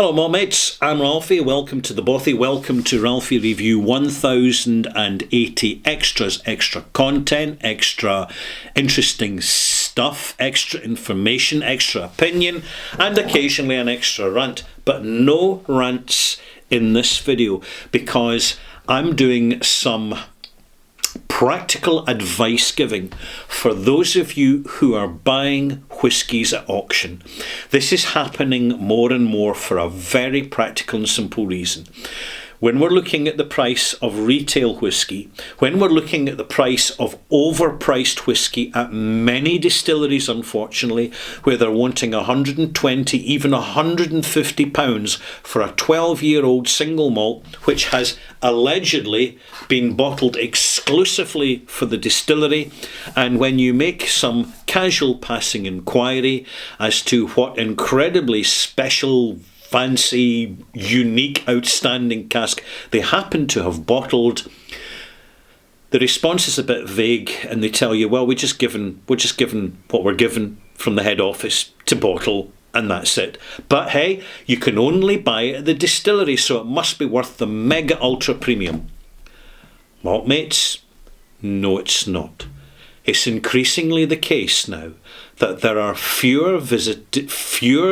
Hello, mates. I'm Ralphie. Welcome to the Bothy. Welcome to Ralphie Review 1080 extras, extra content, extra interesting stuff, extra information, extra opinion, and occasionally an extra rant. But no rants in this video because I'm doing some practical advice giving for those of you who are buying whiskies at auction. This is happening more and more for a very practical and simple reason. When we're looking at the price of retail whisky, when we're looking at the price of overpriced whisky at many distilleries, unfortunately, where they're wanting 120, even £150 for a 12-year-old single malt, which has allegedly been bottled exclusively for the distillery, and when you make some casual passing inquiry as to what incredibly special, fancy, unique, outstanding cask they happen to have bottled, the response is a bit vague, and they tell you, well, we're just given what we're given from the head office to bottle, and that's it. But hey, you can only buy it at the distillery, so it must be worth the mega ultra premium. Malt mates, no, it's not. It's increasingly the case now that there are fewer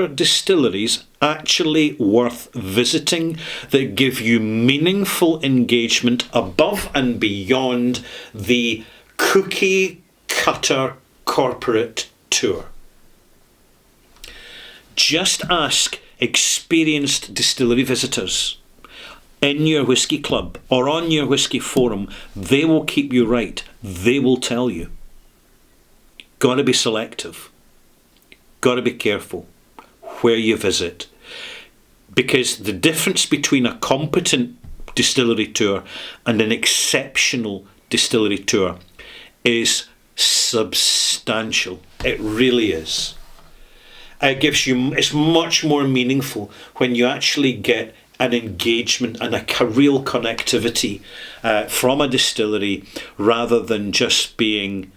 distilleries actually worth visiting that give you meaningful engagement above and beyond the cookie cutter corporate tour. Just ask experienced distillery visitors in your whisky club or on your whisky forum. They will keep you right. They will tell you. Got to be selective. Got to be careful where you visit. Because the difference between a competent distillery tour and an exceptional distillery tour is substantial. It really is. It's much more meaningful when you actually get an engagement and a real connectivity from a distillery rather than just being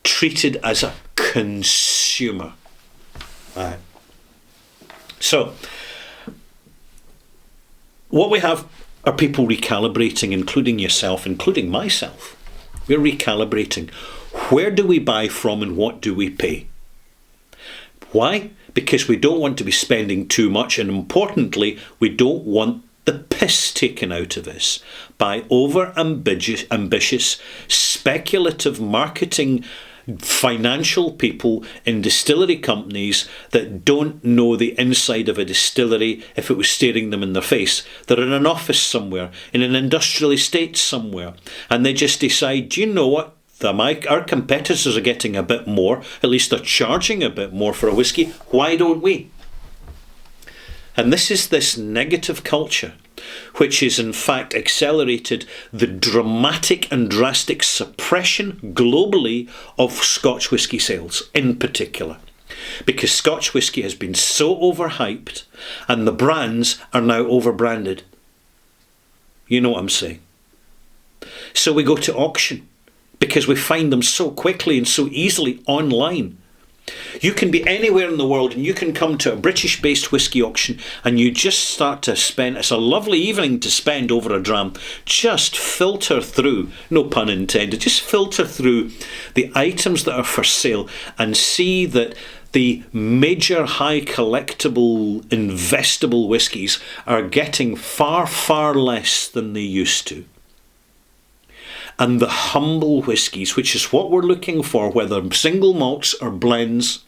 treated as a consumer. Right. So, what we have are people recalibrating, including yourself, including myself. We're recalibrating. Where do we buy from and what do we pay? Why? Because we don't want to be spending too much, and importantly, we don't want the piss taken out of us by over-ambitious, speculative marketing financial people in distillery companies that don't know the inside of a distillery if it was staring them in their face. They're in an office somewhere, in an industrial estate somewhere, and they just decide, do you know what? Our competitors are getting a bit more, at least they're charging a bit more for a whisky. Why don't we? And this is this negative culture, which is in fact accelerated the dramatic and drastic suppression globally of Scotch whisky sales in particular. Because Scotch whisky has been so overhyped and the brands are now overbranded. You know what I'm saying? So we go to auction because we find them so quickly and so easily online. You can be anywhere in the world and you can come to a British-based whisky auction and you just start to spend, it's a lovely evening to spend over a dram, just filter through, no pun intended, just filter through the items that are for sale and see that the major high collectible, investable whiskies are getting far, far less than they used to. And the humble whiskies, which is what we're looking for, whether single malts or blends,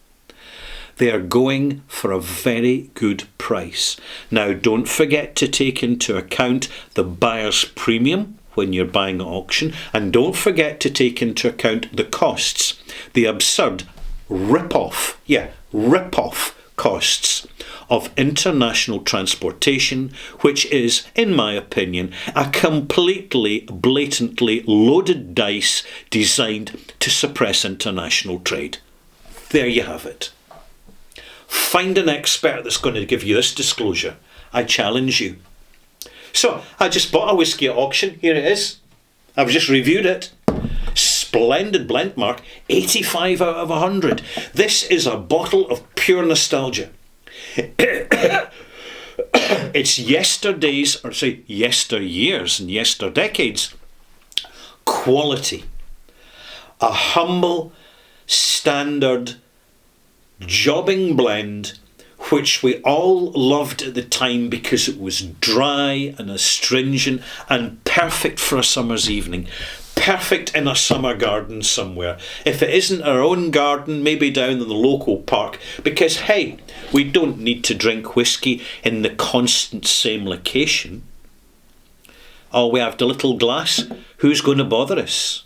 they are going for a very good price. Now, don't forget to take into account the buyer's premium when you're buying at auction, and don't forget to take into account the costs, the absurd rip-off costs of international transportation, which is, in my opinion, a completely, blatantly loaded dice designed to suppress international trade. There you have it. Find an expert that's going to give you this disclosure. I challenge you. So, I just bought a whisky at auction. Here it is. I've just reviewed it. Splendid blend mark, 85 out of 100. This is a bottle of pure nostalgia. It's yesterday's, or say yesteryears and yesterdecades, quality. A humble, standard, jobbing blend which we all loved at the time because it was dry and astringent and perfect for a summer's evening. Perfect in a summer garden somewhere. If it isn't our own garden, maybe down in the local park. Because, hey, we don't need to drink whiskey in the constant same location. Oh, we have the little glass. Who's going to bother us?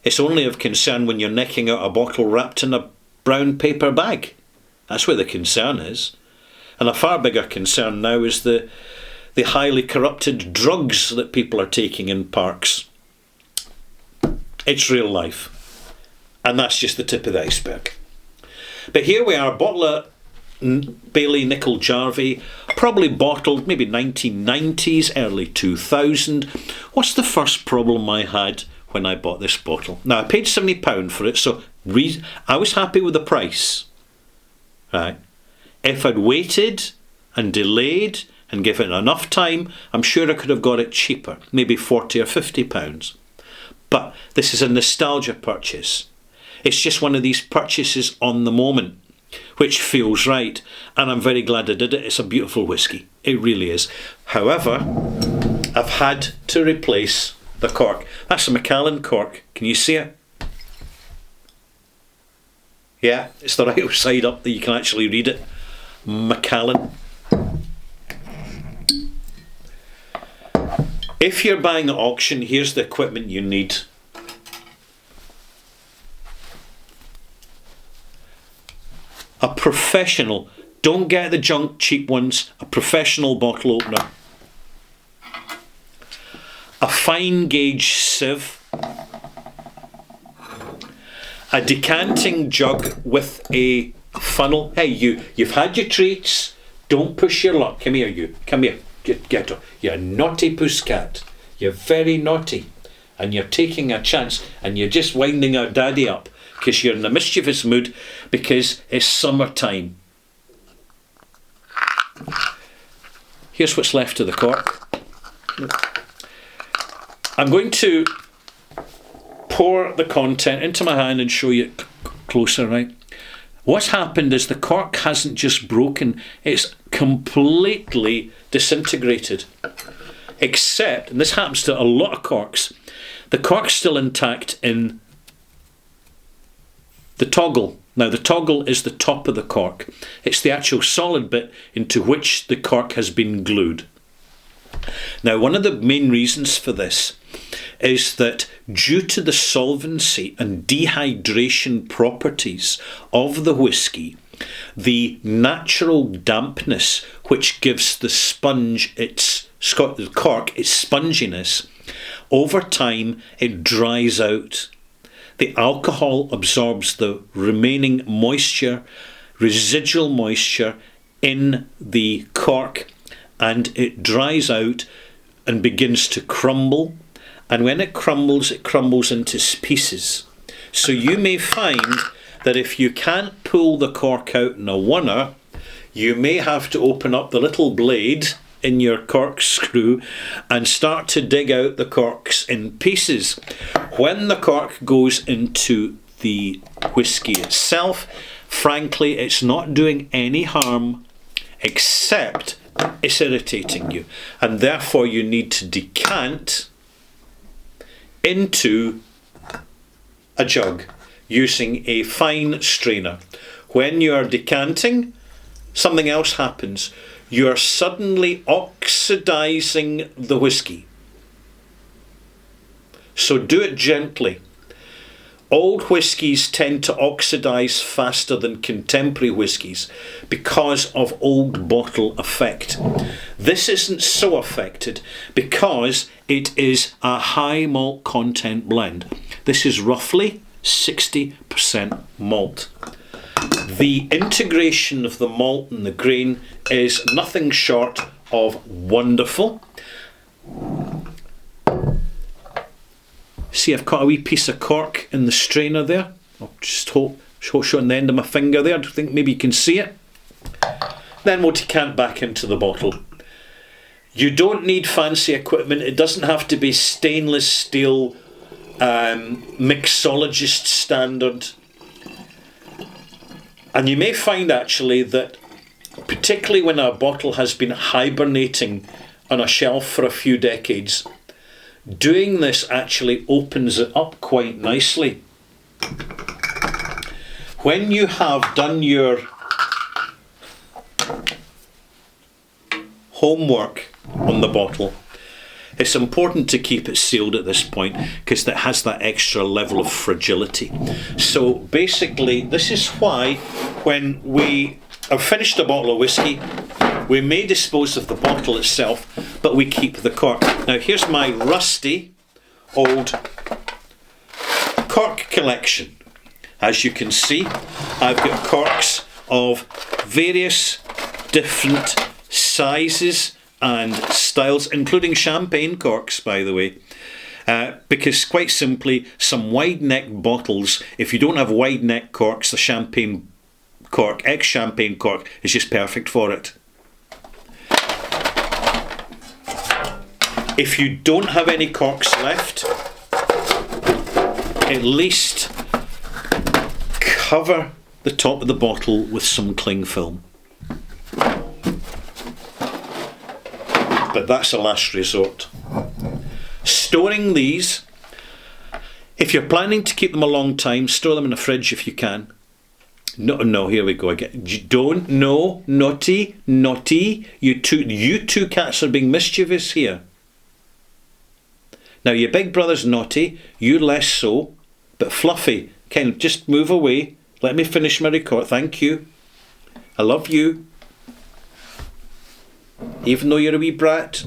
It's only of concern when you're necking out a bottle wrapped in a brown paper bag. That's where the concern is. And a far bigger concern now is the highly corrupted drugs that people are taking in parks. It's real life. And that's just the tip of the iceberg. But here we are, a bottle of Bailey Nickel Jarvie, probably bottled maybe 1990s, early 2000. What's the first problem I had when I bought this bottle? Now, I paid £70 for it, so I was happy with the price. Right. If I'd waited and delayed and given it enough time, I'm sure I could have got it cheaper, maybe £40 or £50. But this is a nostalgia purchase. It's just one of these purchases on the moment, which feels right. And I'm very glad I did it. It's a beautiful whiskey. It really is. However, I've had to replace the cork. That's a Macallan cork. Can you see it? Yeah, it's the right side up that you can actually read it. Macallan. If you're buying at auction, here's the equipment you need. A professional, don't get the junk cheap ones, a professional bottle opener. A fine gauge sieve. A decanting jug with a funnel. Hey, you've had your treats. Don't push your luck. Come here, you. Come here. Get her. You're naughty pussycat. You're very naughty. And you're taking a chance and you're just winding our daddy up because you're in a mischievous mood because it's summertime. Here's what's left of the cork. I'm going to pour the content into my hand and show you closer, right? What's happened is the cork hasn't just broken, it's completely disintegrated. Except, and this happens to a lot of corks, the cork's still intact in the toggle. Now the toggle is the top of the cork. It's the actual solid bit into which the cork has been glued. Now one of the main reasons for this is that due to the solvency and dehydration properties of the whiskey, the natural dampness which gives the sponge the cork its sponginess, over time it dries out. The alcohol absorbs the remaining moisture, residual moisture in the cork, and it dries out and begins to crumble. And when it crumbles into pieces. So you may find that if you can't pull the cork out in a oneer, you may have to open up the little blade in your corkscrew and start to dig out the corks in pieces. When the cork goes into the whiskey itself, frankly, it's not doing any harm except it's irritating you. And therefore you need to decant into a jug using a fine strainer. When you are decanting, something else happens. You are suddenly oxidizing the whiskey. So do it gently. Old whiskies tend to oxidize faster than contemporary whiskies because of old bottle effect. This isn't so affected because it is a high malt content blend. This is roughly 60% malt. The integration of the malt and the grain is nothing short of wonderful. See, I've cut a wee piece of cork in the strainer there. I'll just showing the end of my finger there. I think maybe you can see it. Then we'll decant back into the bottle. You don't need fancy equipment. It doesn't have to be stainless steel mixologist standard. And you may find actually that, particularly when a bottle has been hibernating on a shelf for a few decades, doing this actually opens it up quite nicely. When you have done your homework on the bottle, it's important to keep it sealed at this point because it has that extra level of fragility. So basically, this is why when we have finished a bottle of whiskey, we may dispose of the bottle itself, but we keep the cork. Now here's my rusty old cork collection. As you can see, I've got corks of various different sizes and styles, including champagne corks, by the way. Because quite simply, some wide neck bottles, if you don't have wide neck corks, the champagne cork, ex-champagne cork, is just perfect for it. If you don't have any corks left, at least cover the top of the bottle with some cling film. But that's a last resort. Storing these, if you're planning to keep them a long time, store them in a fridge if you can. No, here we go again. Naughty. You two cats are being mischievous here. Now your big brother's naughty, you less so, but Fluffy, Ken, just move away. Let me finish my record. Thank you. I love you. Even though you're a wee brat.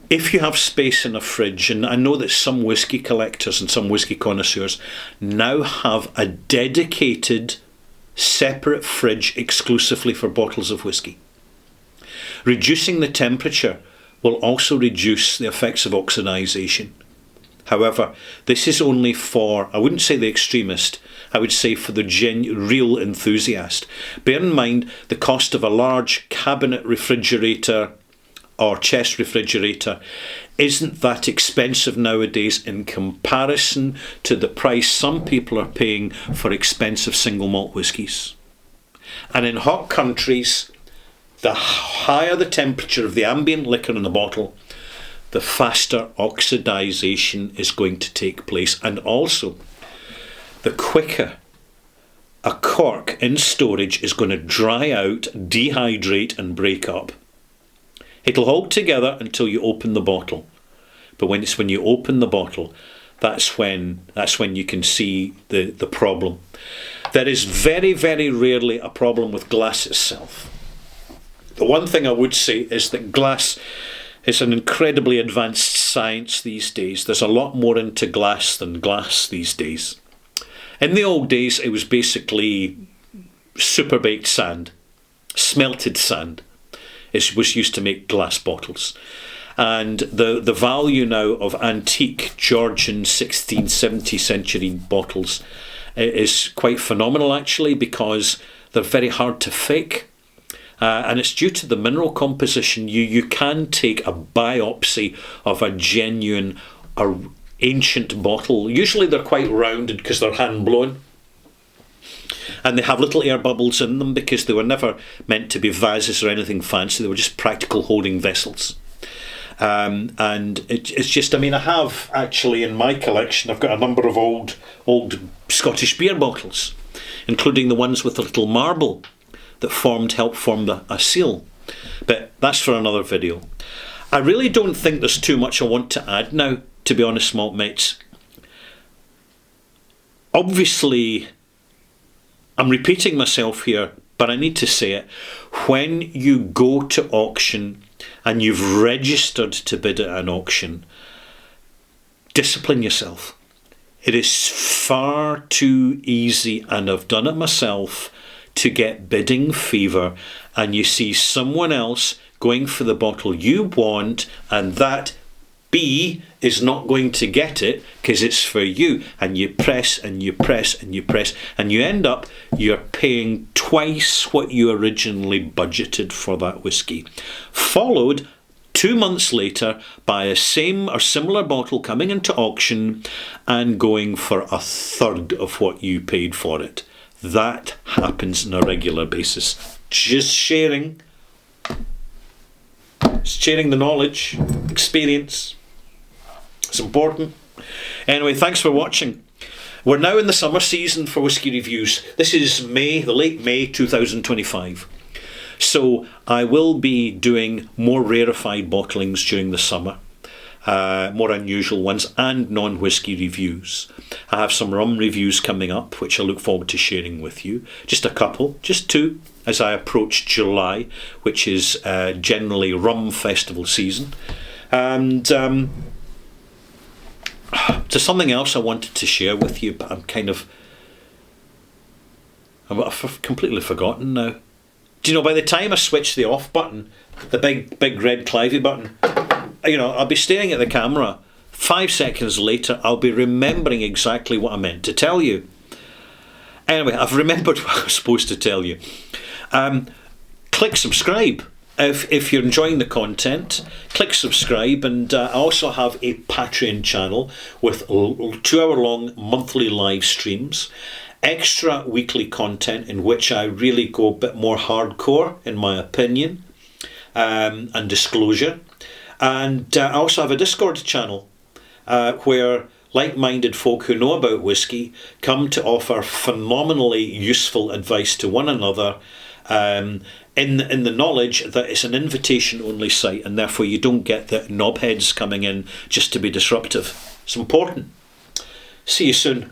If you have space in a fridge, and I know that some whiskey collectors and some whiskey connoisseurs now have a dedicated separate fridge exclusively for bottles of whiskey. Reducing the temperature will also reduce the effects of oxidisation. However, this is only for, I wouldn't say the extremist, I would say for the real enthusiast. Bear in mind the cost of a large cabinet refrigerator or chest refrigerator isn't that expensive nowadays in comparison to the price some people are paying for expensive single malt whiskies. And in hot countries, the higher the temperature of the ambient liquor in the bottle, the faster oxidisation is going to take place. And also, the quicker a cork in storage is going to dry out, dehydrate and break up. It'll hold together until you open the bottle. But when you open the bottle, that's when you can see the problem. There is very, very rarely a problem with glass itself. The one thing I would say is that glass is an incredibly advanced science these days. There's a lot more into glass than glass these days. In the old days, it was basically super baked sand, smelted sand. It was used to make glass bottles. And the value now of antique Georgian 16th, 17th century bottles is quite phenomenal actually, because they're very hard to fake. And it's due to the mineral composition. You can take a biopsy of a genuine or ancient bottle. Usually they're quite rounded because they're hand blown. And they have little air bubbles in them because they were never meant to be vases or anything fancy. They were just practical holding vessels. And it's just, I have actually in my collection, I've got a number of old Scottish beer bottles, including the ones with the little marble that helped form a seal. But that's for another video. I really don't think there's too much I want to add now, to be honest, malt mates. Obviously, I'm repeating myself here, but I need to say it. When you go to auction and you've registered to bid at an auction, discipline yourself. It is far too easy, and I've done it myself, to get bidding fever, and you see someone else going for the bottle you want, and that B is not going to get it because it's for you. And you press and you press and you press, and you end up, you're paying twice what you originally budgeted for that whiskey. Followed 2 months later by a same or similar bottle coming into auction and going for a third of what you paid for it. That happens on a regular basis. Just sharing the knowledge, experience. It's important. Anyway, thanks for watching. We're now in the summer season for Whisky Reviews. This is May, the late May 2025. So I will be doing more rarefied bottlings during the summer, more unusual ones, and non-whisky reviews. I have some rum reviews coming up, which I look forward to sharing with you. Just a couple, just 2, as I approach July, which is generally rum festival season. And there's something else I wanted to share with you, but I've completely forgotten now. Do you know, by the time I switch the off button, the big red Clivey button, I'll be staring at the camera. 5 seconds later, I'll be remembering exactly what I meant to tell you. Anyway, I've remembered what I was supposed to tell you. Click subscribe. If you're enjoying the content, click subscribe. And I also have a Patreon channel with 2-hour-long monthly live streams. Extra weekly content in which I really go a bit more hardcore, in my opinion, and disclosure. And I also have a Discord channel where like-minded folk who know about whisky come to offer phenomenally useful advice to one another, in the knowledge that it's an invitation-only site, and therefore you don't get the knobheads coming in just to be disruptive. It's important. See you soon.